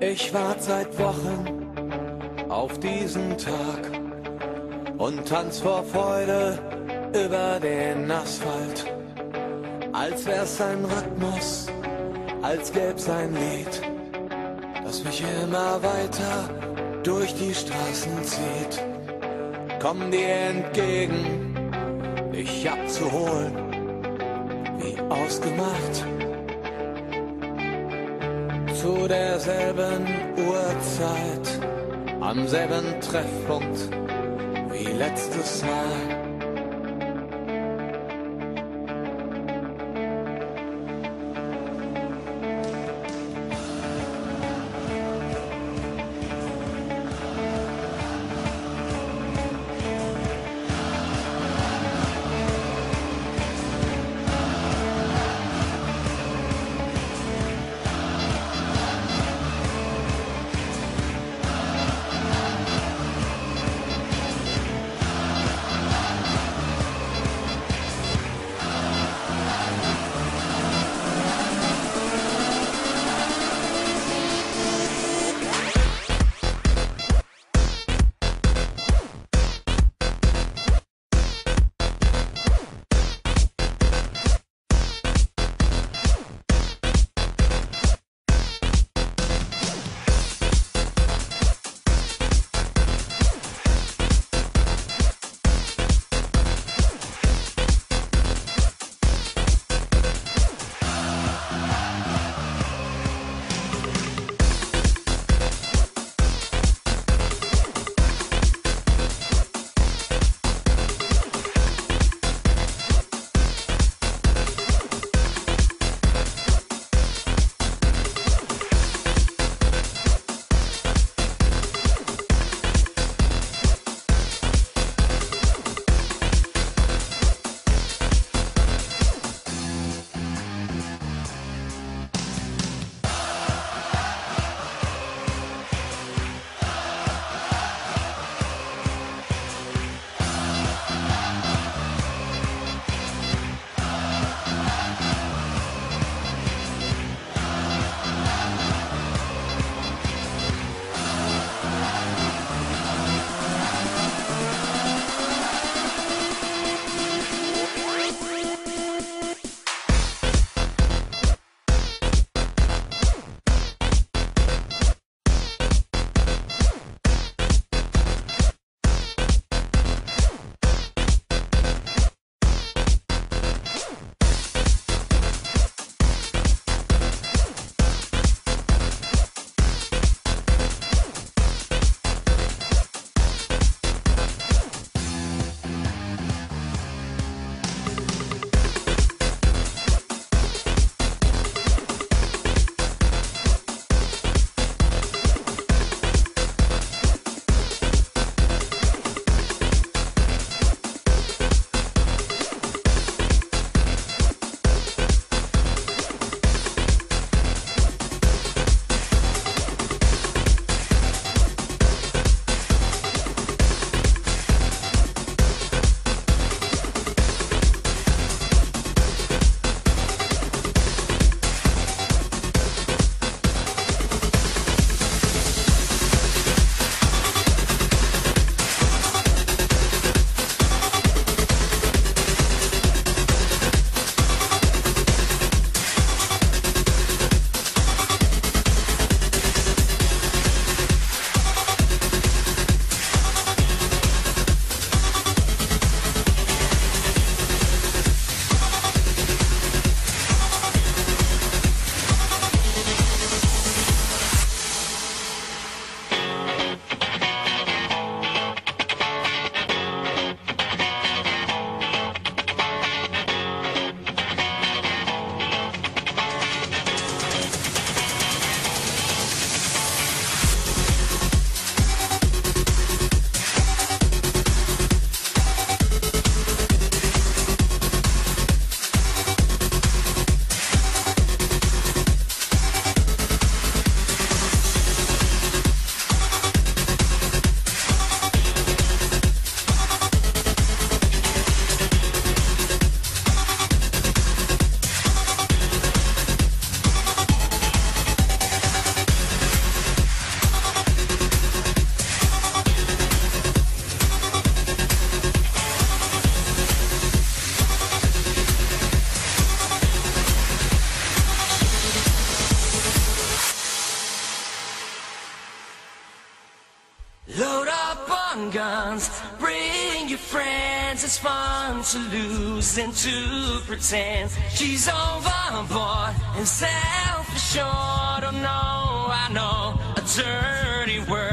Ich wart seit Wochen auf diesen Tag und tanz vor Freude über den Asphalt. Als wär's ein Rhythmus, als gäb's ein Lied, das mich immer weiter durch die Straßen zieht. Komm dir entgegen, dich abzuholen, wie ausgemacht. Zu derselben Uhrzeit, am selben Treffpunkt wie letztes Mal. up on guns. Bring your friends, it's fun to lose and to pretend. She's overboard and self-assured. Oh no, I know a dirty word.